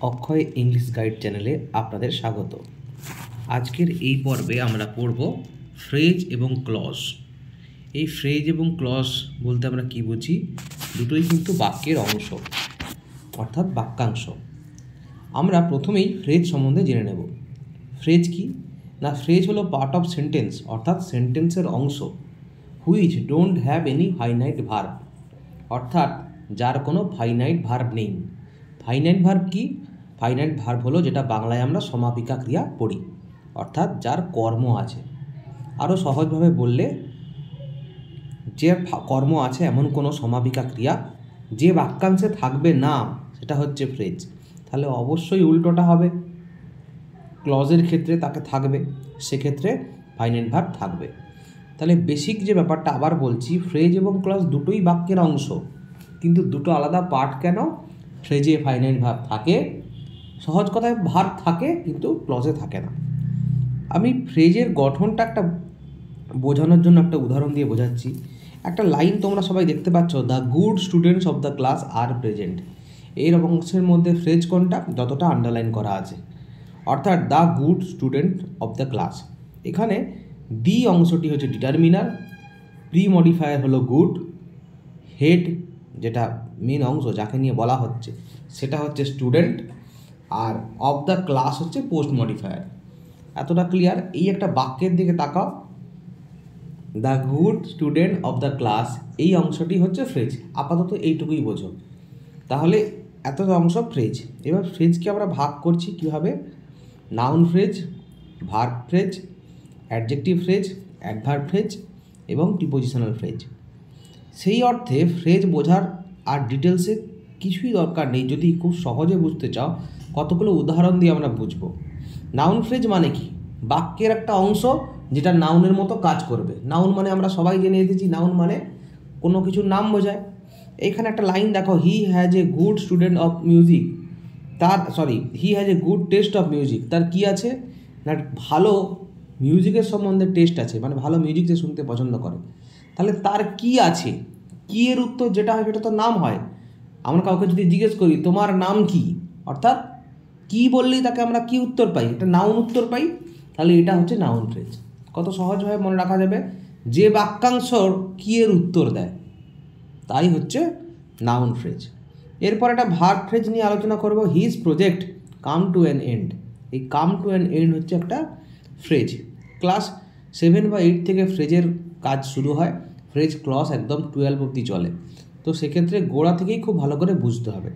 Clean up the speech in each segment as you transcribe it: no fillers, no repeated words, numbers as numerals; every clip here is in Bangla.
অক্ষয় ইংলিশ গাইড চ্যানেলে আপনাদের স্বাগত। আজকের এই পর্বে আমরা পড়ব ফ্রেজ এবং ক্লজ। এই ফ্রেজ এবং ক্লজ বলতে আমরা কি বুঝি? দুটোই কিন্তু বাক্যের অংশ, অর্থাৎ বাক্যাংশ। আমরা প্রথমেই ফ্রেজ সম্বন্ধে জেনে নেব। ফ্রেজ কি না, ফ্রেজ হলো পার্ট অফ সেন্টেন্স, অর্থাৎ সেন্টেন্সের অংশ, which don't have any finite verb, অর্থাৎ যার কোনো ফাইনাইট ভার্ব নেই। ফাইনাইট ভার্ব কি? ফাইনাইট ভার্ব হলো যেটা বাংলায় আমরা সমাপিকা ক্রিয়া পড়ি, অর্থাৎ যার কর্ম আছে। আরও সহজভাবে বললে, যে কর্ম আছে এমন কোনো সমাপিকা ক্রিয়া যে বাক্যাংশে থাকবে না, সেটা হচ্ছে ফ্রেজ। তাহলে অবশ্যই উল্টোটা হবে, ক্লজের ক্ষেত্রে তাকে থাকবে, সেক্ষেত্রে ফাইনাইট ভার্ব থাকবে। তাহলে বেসিক যে ব্যাপারটা আবার বলছি, ফ্রেজ এবং ক্লজ দুটোই বাক্যের অংশ, কিন্তু দুটো আলাদা পার্ট কেন? ফ্রেজে ফাইনাইট ভার্ব থাকে, সহজ কথায় ভার্ব থাকে, কিন্তু ক্লজে থাকে না। আমি ফ্রেজের গঠনটা একটা বোঝানোর জন্য একটা উদাহরণ দিয়ে বোঝাচ্ছি। একটা লাইন তোমরা সবাই দেখতে পাচ্ছ, the good students of the class are present. এই অংশের মধ্যে ফ্রেজ কোনটা? যতটা আন্ডারলাইন করা আছে, অর্থাৎ the good student of the class. এখানে ডি অংশটি হচ্ছে ডিটারমিনার, প্রি মডিফায়ার হলো গুড, হেড যেটা মেন অংশ যাকে নিয়ে বলা হচ্ছে সেটা হচ্ছে স্টুডেন্ট, আর অফ দ্য ক্লাস হচ্ছে পোস্ট মডিফায়ার। এতটা ক্লিয়ার? এই একটা বাক্যের দিকে তাকাও, the good student of the class, এই অংশটি হচ্ছে ফ্রেজ। আপাতত এইটুকুই বোঝো। তাহলে এত অংশ ফ্রেজ। এবার ফ্রেজকে আমরা ভাগ করছি কীভাবে? Noun phrase, verb phrase, adjective phrase, adverb phrase এবং প্রিপোজিশনাল ফ্রেজ। সেই অর্থে ফ্রেজ বোঝার আর ডিটেলসে কিছুই দরকার নেই। যদি খুব সহজে বুঝতে চাও, কতগুলো উদাহরণ দিয়ে আমরা বুঝবো। নাউন ফ্রেজ মানে কি? বাক্যের একটা অংশ যেটা নাউনের মতো কাজ করবে। নাউন মানে আমরা সবাই জেনে এসেছি, নাউন মানে কোনো কিছুর নাম বোঝায়। এইখানে একটা লাইন দেখো, he has a good student of music, he has a good test of music. তার কি আছে না, ভালো মিউজিকের সম্বন্ধে টেস্ট আছে, মানে ভালো মিউজিক যে শুনতে পছন্দ করে। তাহলে তার কি আছে? কি এর উত্তর যেটা হয় সেটা তো নাম হয়। আমরা কাউকে যদি জিজ্ঞেস করি তোমার নাম কি, অর্থাৎ কি বললেই তাকে আমরা কি উত্তর পাই? এটা নাউন উত্তর পাই। তাহলে এটা হচ্ছে নাউন ফ্রেজ। কত সহজভাবে মনে রাখা যাবে, যে বাক্যাংশর কি এর উত্তর দেয় তাই হচ্ছে নাউন ফ্রেজ। এরপর একটা ভার্ব ফ্রেজ নিয়ে আলোচনা করব, his project come to an end. এই কাম টু অ্যান এন্ড হচ্ছে একটা ফ্রেজ। ক্লাস 7 বা 8 থেকে ফ্রেজের কাজ শুরু হয়, ফ্রেজ ক্লজ একদম 12 অবধি চলে। তো সেক্ষেত্রে গোড়া থেকেই খুব ভালো করে বুঝতে হবে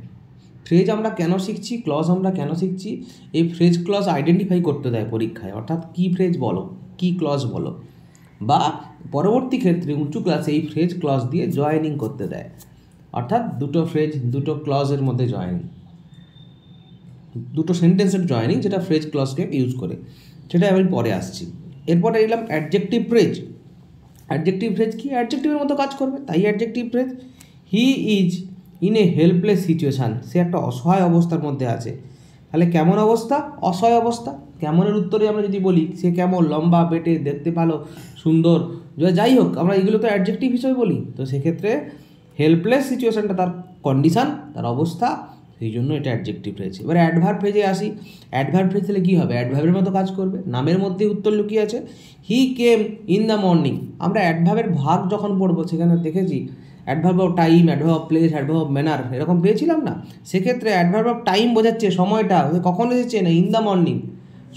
ফ্রেজ আমরা কেন শিখছি, ক্লজ আমরা কেন শিখছি। এই ফ্রেজ ক্লজ আইডেন্টিফাই করতে দেয় পরীক্ষায়, অর্থাৎ কি ফ্রেজ বলো, কি ক্লজ বলো, বা পরবর্তী ক্ষেত্রে উঁচু ক্লাসে এই ফ্রেজ ক্লজ দিয়ে জয়েনিং করতে দেয়, অর্থাৎ দুটো ফ্রেজ দুটো ক্লজের মধ্যে জয়েনিং, দুটো সেন্টেন্সের জয়েনিং, যেটা ফ্রেজ ক্লজকে ইউজ করে, সেটা আমি পরে আসছি। এরপরে এলাম অ্যাডজেক্টিভ ফ্রেজ। অ্যাডজেক্টিভ ফ্রেজ কি? অ্যাডজেক্টিভের মতো কাজ করবে, তাই adjective phrase. He is in a helpless situation, সে একটা অসহায় অবস্থার মধ্যে আছে। তাহলে কেমন অবস্থা? অসহায় অবস্থা। কেমনের উত্তরে আমরা যদি বলি সে কেমন, লম্বা, বেটে, দেখতে ভালো, সুন্দর, যাই হোক আমরা এগুলো তো অ্যাডজেক্টিভ হিসেবে বলি। তো সেক্ষেত্রে হেল্পলেস সিচুয়েশানটা তার কন্ডিশান, তার অবস্থা, সেই জন্য এটা অ্যাডজেক্টিভ ফ্রেজ। এবার অ্যাডভার্ব ফ্রেজে আসি। অ্যাডভার্ব ফ্রেজ তাহলে কী হবে? অ্যাডভার্বের মতো কাজ করবে, নামের মধ্যে উত্তর লুকিয়ে আছে। হি কেম ইন দ্য মর্নিং। আমরা অ্যাডভার্বের ভাগ যখন পড়বো সেখানে দেখেছি adverb of time, adverb of place, adverb of manner, এরকম পেয়েছিলাম না? সেক্ষেত্রে অ্যাডভার্ব অফ টাইম বোঝাচ্ছে সময়টা, কখন এসেছে না, ইন দ্য মর্নিং।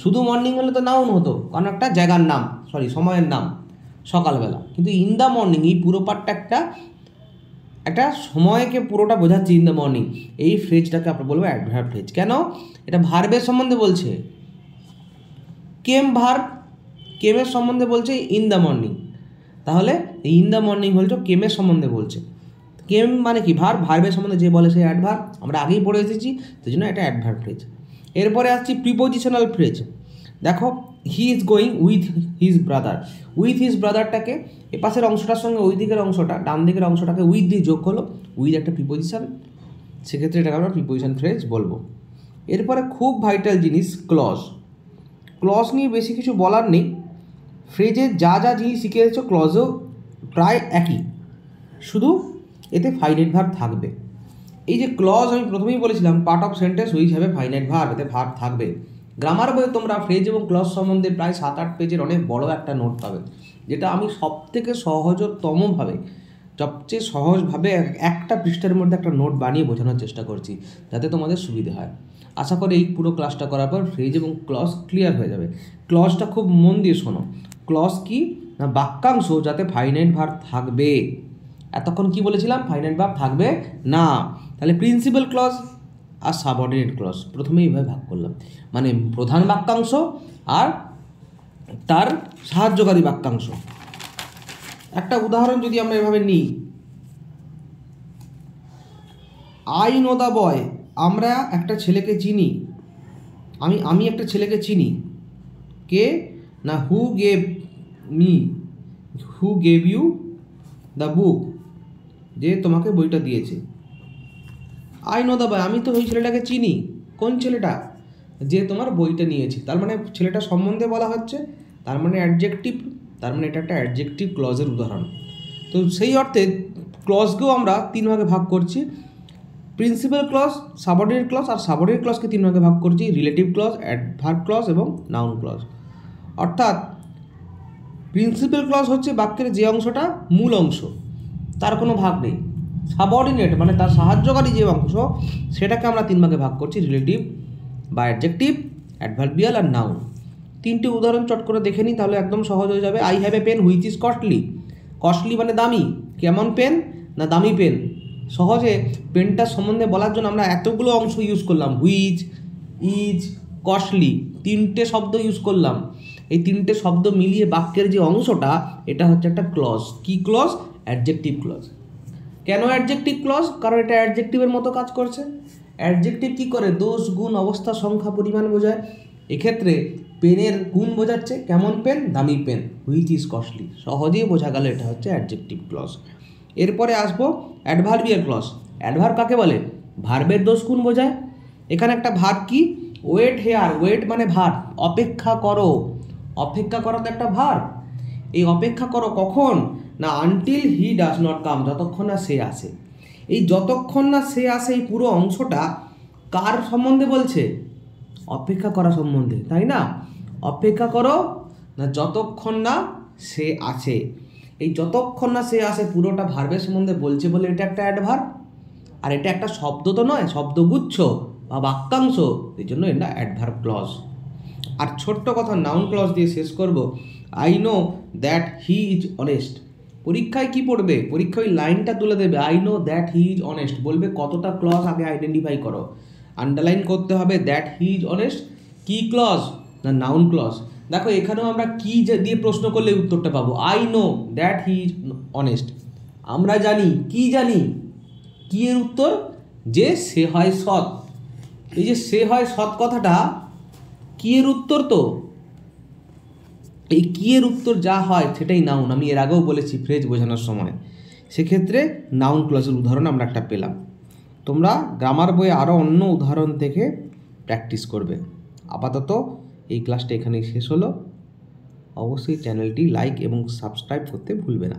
শুধু মর্নিং হলে তো নাউন হতো, কারণ একটা জায়গার নাম, সময়ের নাম, সকালবেলা। কিন্তু ইন দ্য মর্নিং এই পুরো পার্টটা একটা সময়কে পুরোটা বোঝাচ্ছে, ইন দ্য মর্নিং। এই ফ্রেজটাকে আমরা বলবো অ্যাডভার্ব ফ্রেজ। কেন? এটা ভার্বের সম্বন্ধে বলছে। কেম ভার্ব, কেমের সম্বন্ধে বলছে ইন দ্য মর্নিং। তাহলে ইন দ্য মর্নিং হচ্ছে কেমের সম্বন্ধে বলছে। কেম মানে কি? ভার্ব, ভার্বের সম্বন্ধে যে বলে সে অ্যাডভার্ব, আমরা আগেই পড়ে এসেছি, সেই জন্য এটা অ্যাডভার্ব ফ্রেজ। এরপরে আসছি প্রিপোজিশনাল ফ্রেজ। দেখো, he is going with his brother. With his ব্রাদারটাকে এপাশের অংশটার সঙ্গে ওই দিকের অংশটা, ডান দিকের অংশটাকে উইথ দিয়ে যোগ হলো, উইথ একটা প্রিপোজিশন, সেক্ষেত্রে এটাকে আমরা প্রিপোজিশন ফ্রেজ বলবো। এরপরে খুব ভাইটাল জিনিস ক্লজ। ক্লজ নিয়ে বেশি কিছু বলার নেই, ফ্রেজের যা যা জিনিস শিখে এসেছো ক্লজেও প্রায় একই, শুধু এতে ফাইনাইট ভার্ব থাকবে। এই যে ক্লজ আমি প্রথমেই বলেছিলাম part of sentence which have a finite verb, এতে ভার্ব থাকবে। গ্রামার বইয়ে তোমরা ফ্রেজ এবং ক্লজ সম্বন্ধে প্রায় 7-8 পেজের অনেক বড় একটা নোট পাবে, যেটা আমি সবথেকে সহজতমভাবে, সবচেয়ে সহজভাবে একটা পৃষ্ঠার মধ্যে একটা নোট বানিয়ে বোঝানোর চেষ্টা করছি, যাতে তোমাদের সুবিধে হয়। আশা করি এই পুরো ক্লাসটা করার পর ফ্রেজ এবং ক্লজ ক্লিয়ার হয়ে যাবে। ক্লজটা খুব মন দিয়ে শোনো। ক্লজ কি না, বাক্যাংশ যাতে ফাইনাইট ভার্ব থাকবে। এতক্ষণ কি বলেছিলাম, ফাইনাইট ভার্ব থাকবে না। তাহলে প্রিন্সিপাল ক্লজ আর সাবঅর্ডিনেট ক্লজ প্রথমেই এইভাবে ভাগ করলাম, মানে প্রধান বাক্যাংশ আর তার সাহায্যকারী বাক্যাংশ। একটা উদাহরণ যদি আমরা এভাবে নিই, আই নো দ্য বয়, আমরা একটা ছেলেকে চিনি, আমি একটা ছেলেকে চিনি। কে না, who gave you the book, যে তোমাকে বইটা দিয়েছে। আই নো দ্য বয়, আমি তো ওই ছেলেটাকে চিনি। কোন ছেলেটা? যে তোমার বইটা নিয়েছে। তার মানে ছেলেটা সম্বন্ধে বলা হচ্ছে, তার মানে অ্যাডজেক্টিভ, তার মানে এটা একটা অ্যাডজেক্টিভ ক্লজের উদাহরণ। তো সেই অর্থে ক্লজকেও আমরা 3 ভাগে ভাগ করছি, প্রিন্সিপাল ক্লজ, সাবঅর্ডিনেট ক্লজ, আর সাবঅর্ডিনেট ক্লজকে 3 ভাগে ভাগ করছি, রিলেটিভ ক্লজ, অ্যাডভার্ব ক্লজ এবং নাউন ক্লজ। অর্থাৎ প্রিন্সিপাল ক্লজ হচ্ছে বাক্যের যে অংশটা মূল অংশ, তার কোনো ভাগ নেই। সাবঅর্ডিনেট মানে তার সাহায্যকারী যে অংশ, সেটাকে আমরা 3 ভাগে ভাগ করছি, রিলেটিভ বা অ্যাডজেক্টিভ, অ্যাডভার্বিয়াল আর নাউন। 3টে উদাহরণ চট করে দেখে নিই, তাহলে একদম সহজ হয়ে যাবে। I have a pen which is costly. Costly মানে দামি। কেমন পেন না, দামি পেন। সহজে পেনটার সম্বন্ধে বলার জন্য আমরা এতগুলো অংশ ইউজ করলাম, হুইচ, ইজ, কস্টলি, 3টে শব্দ ইউজ করলাম। এই 3টে শব্দ মিলিয়ে বাক্যের যে অংশটা, এটা হচ্ছে একটা ক্লজ। কি ক্লজ? Adjective clause. কেন অ্যাডজেক্টিভ ক্লজ? কারণ এটা অ্যাডজেক্টিভের মতো কাজ করছে। অ্যাডজেক্টিভ কী করে? দোষ, গুণ, অবস্থা, সংখ্যা, পরিমাণ বোঝায়। এক্ষেত্রে পেনের গুণ বোঝাচ্ছে, কেমন পেন, দামি পেন, হুইচ ইজ কস্টলি। সহজেই বোঝা গেল এটা হচ্ছে অ্যাডজেক্টিভ ক্লজ। এরপরে আসবো অ্যাডভার্বিয়াল ক্লজ। অ্যাডভার্ব কাকে বলে? ভার্বের দোষ গুণ বোঝায়। এখানে একটা ভার্ব কি, ওয়েট হেয়ার। ওয়েট মানে ভার্ব, অপেক্ষা করো। অপেক্ষা করা তো একটা ভার্ব। এই অপেক্ষা করো কখন না, until he does not come, যতক্ষণ না সে আসে। এই যতক্ষণ না সে আসে, এই পুরো অংশটা কার সম্বন্ধে বলছে? অপেক্ষা করা সম্বন্ধে, তাই না? অপেক্ষা করো না যতক্ষণ না সে আসে। এই যতক্ষণ না সে আসে পুরোটা ভার্বের সম্বন্ধে বলছে বলে এটা একটা অ্যাডভার্ব। আর এটা একটা শব্দ তো নয়, শব্দগুচ্ছ বা বাক্যাংশ, এই জন্য এটা অ্যাডভার্ব ক্লজ। আর ছোট্ট কথা নাউন ক্লজ দিয়ে শেষ করব। I know that he is honest. পরীক্ষায় কি পড়বে? পরীক্ষায় লাইনটা তুলে দেবে, I know that he is honest. বলবে কতটা ক্লজ আগে আইডেন্টিফাই করো। আন্ডারলাইন করতে হবে দ্যাট হি ইজ অনেস্ট। কি ক্লজ না, নাউন ক্লজ। দেখো এখানেও আমরা কি দিয়ে প্রশ্ন করলে উত্তরটা পাবো, I know that he is honest. আমরা জানি, কি জানি? কি এর উত্তর? যে সে হয় সৎ। এই যে সে হয় সৎ কথাটা কি এর উত্তর? তো এই কি এর উত্তর যা হয় সেটাই নাউন। আমি এর আগেও বলেছি ফ্রেজ বোঝানোর সময়। সেক্ষেত্রে নাউন ক্লজের উদাহরণ আমরা একটা পেলাম। তোমরা গ্রামার বইয়ে আরও অন্য উদাহরণ থেকে প্র্যাকটিস করবে। আপাতত এই ক্লাসটা এখানেই শেষ হলো। অবশ্যই চ্যানেলটি লাইক এবং সাবস্ক্রাইব করতে ভুলবে না।